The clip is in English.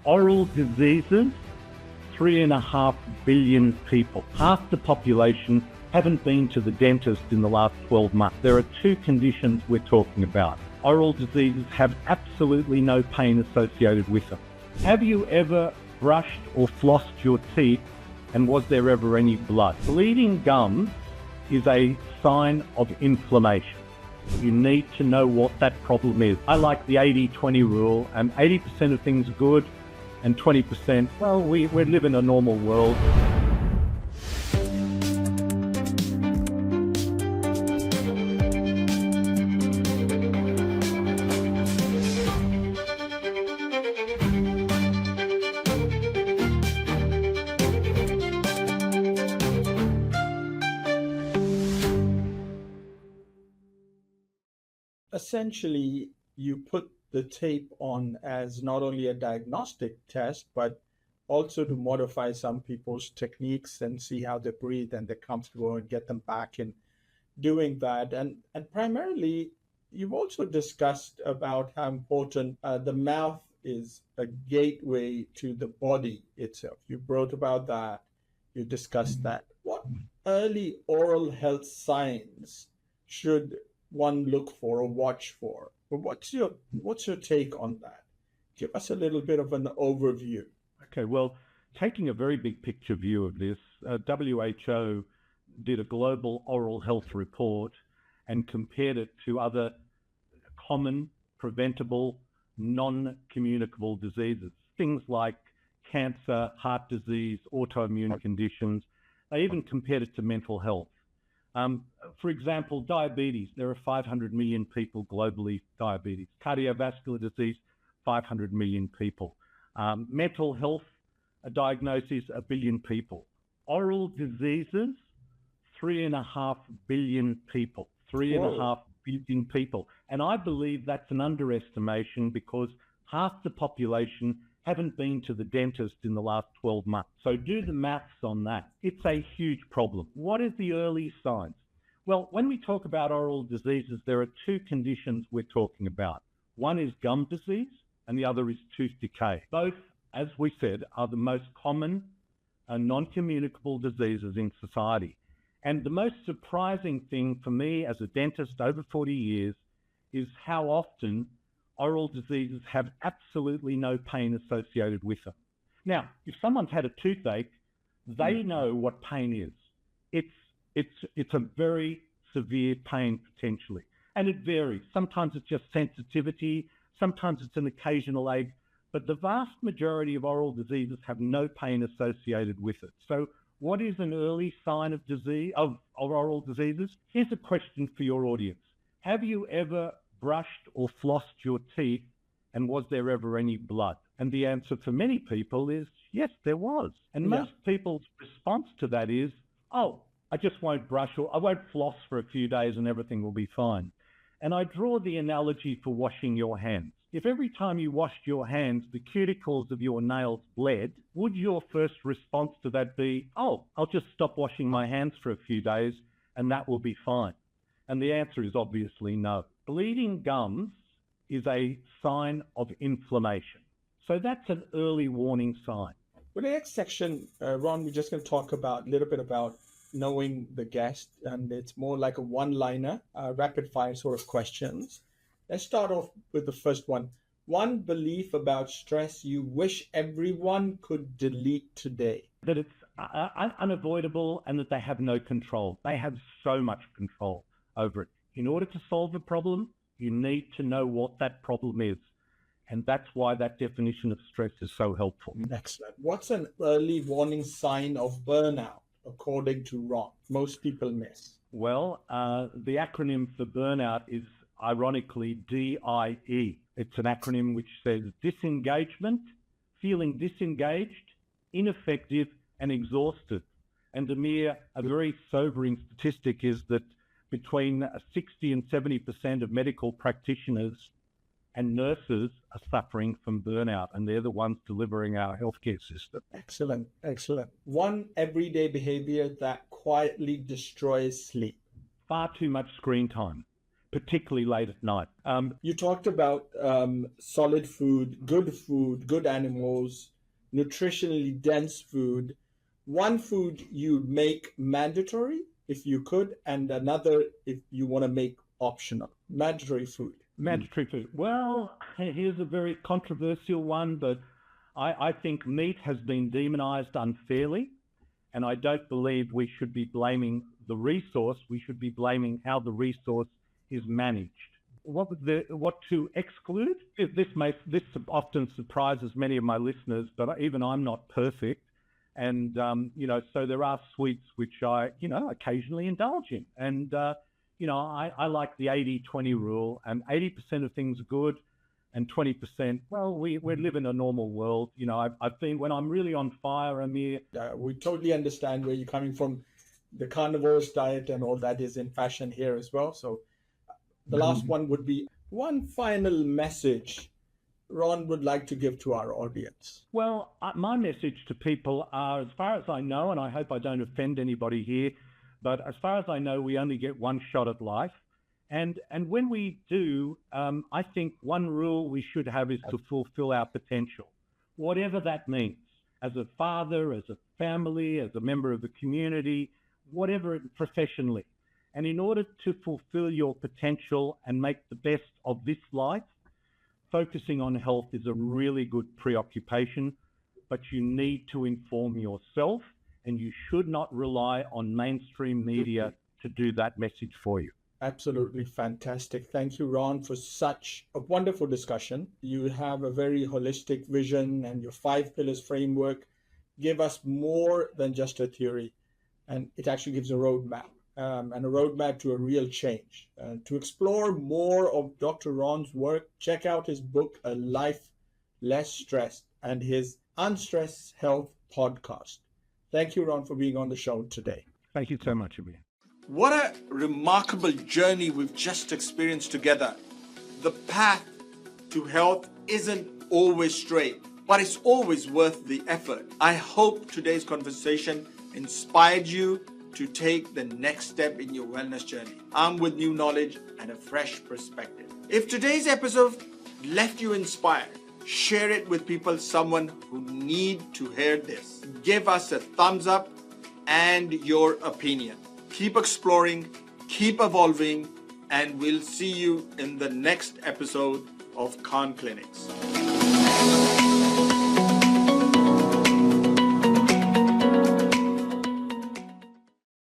Oral diseases, 3.5 billion people. Half the population haven't been to the dentist in the last 12 months. There are two conditions we're talking about. Oral diseases have absolutely no pain associated with them. Have you ever brushed or flossed your teeth, and was there ever any blood? Bleeding gums is a sign of inflammation. You need to know what that problem is. I like the 80-20 rule, and 80% of things are good, and 20%, well, we live in a normal world. Essentially, you put the tape on as not only a diagnostic test, but also to modify some people's techniques and see how they breathe and they're comfortable and get them back in doing that. And primarily, you've also discussed about how important the mouth is a gateway to the body itself. You wrote about that, you discussed that. What early oral health signs should one look for or watch for? But what's your take on that? Give us a little bit of an overview. Okay, well, taking a very big picture view of this, WHO did a global oral health report and compared it to other common, preventable, non-communicable diseases, things like cancer, heart disease, autoimmune conditions. They even compared it to mental health. For example, diabetes, there are 500 million people globally diabetes. Cardiovascular disease, 500 million people. Mental health diagnoses, 1 billion people. Oral diseases, 3.5 billion people. 3.5 billion people. And I believe that's an underestimation because half the population haven't been to the dentist in the last 12 months. So do the maths on that. It's a huge problem. What is the early signs? Well, when we talk about oral diseases, there are two conditions we're talking about. One is gum disease and the other is tooth decay. Both, as we said, are the most common non-communicable diseases in society. And the most surprising thing for me as a dentist over 40 years is how often oral diseases have absolutely no pain associated with them. Now, if someone's had a toothache, they know what pain is. It's a very severe pain potentially, and it varies. Sometimes it's just sensitivity, sometimes it's an occasional ache, but the vast majority of oral diseases have no pain associated with it. So what is an early sign of disease, of oral diseases? Here's a question for your audience. Have you ever brushed or flossed your teeth, and was there ever any blood? And the answer for many people is yes, there was. And most people's response to that is, oh, I just won't brush or I won't floss for a few days and everything will be fine. And I draw the analogy for washing your hands. If every time you washed your hands, the cuticles of your nails bled, would your first response to that be, oh, I'll just stop washing my hands for a few days and that will be fine? And the answer is obviously no. Bleeding gums is a sign of inflammation. So that's an early warning sign. Well, the next section, Ron, we're just going to talk about a little bit about knowing the guest, and it's more like a one-liner, rapid fire sort of questions. Let's start off with the first one. One belief about stress you wish everyone could delete today. That it's unavoidable and that they have no control. They have so much control over it. In order to solve a problem, you need to know what that problem is. And that's why that definition of stress is so helpful. Excellent. What's an early warning sign of burnout, according to Ron? Most people miss. Well, the acronym for burnout is ironically DIE. It's an acronym which says disengagement, feeling disengaged, ineffective, and exhausted. And a very sobering statistic is that between 60 and 70% of medical practitioners and nurses are suffering from burnout, and they're the ones delivering our healthcare system. Excellent, excellent. One everyday behavior that quietly destroys sleep. Far too much screen time. particularly late at night. You talked about solid food, good animals, nutritionally dense food. One food you make mandatory if you could, and another if you want to make optional. Mandatory food. Mandatory food. Well, here's a very controversial one, but I think meat has been demonized unfairly, and I don't believe we should be blaming the resource. We should be blaming how the resource is managed. What to exclude? This often surprises many of my listeners, but even I'm not perfect. And, so there are sweets which I, occasionally indulge in. And, I like the 80-20 rule, and 80% of things are good and 20%, well, we live in a normal world. I've been, when I'm really on fire, Amir. We totally understand where you're coming from. The carnivorous diet and all that is in fashion here as well. So the last one would be one final message Ron would like to give to our audience. Well, my message to people are, as far as I know, and I hope I don't offend anybody here, but as far as I know, we only get one shot at life. And when we do, I think one rule we should have is to fulfill our potential, whatever that means, as a father, as a family, as a member of the community, whatever, professionally. And in order to fulfill your potential and make the best of this life, focusing on health is a really good preoccupation, but you need to inform yourself, and you should not rely on mainstream media to do that message for you. Absolutely fantastic. Thank you, Ron, for such a wonderful discussion. You have a very holistic vision, and your 5 pillars framework give us more than just a theory, and it actually gives a roadmap. And a roadmap to a real change. To explore more of Dr. Ron's work, check out his book, A Life Less Stressed, and his Unstressed Health podcast. Thank you, Ron, for being on the show today. Thank you so much, Amir. What a remarkable journey we've just experienced together. The path to health isn't always straight, but it's always worth the effort. I hope today's conversation inspired you to take the next step in your wellness journey, armed with new knowledge and a fresh perspective. If today's episode left you inspired, share it with people, someone who need to hear this. Give us a thumbs up and your opinion. Keep exploring, keep evolving, and we'll see you in the next episode of Khan Clinics.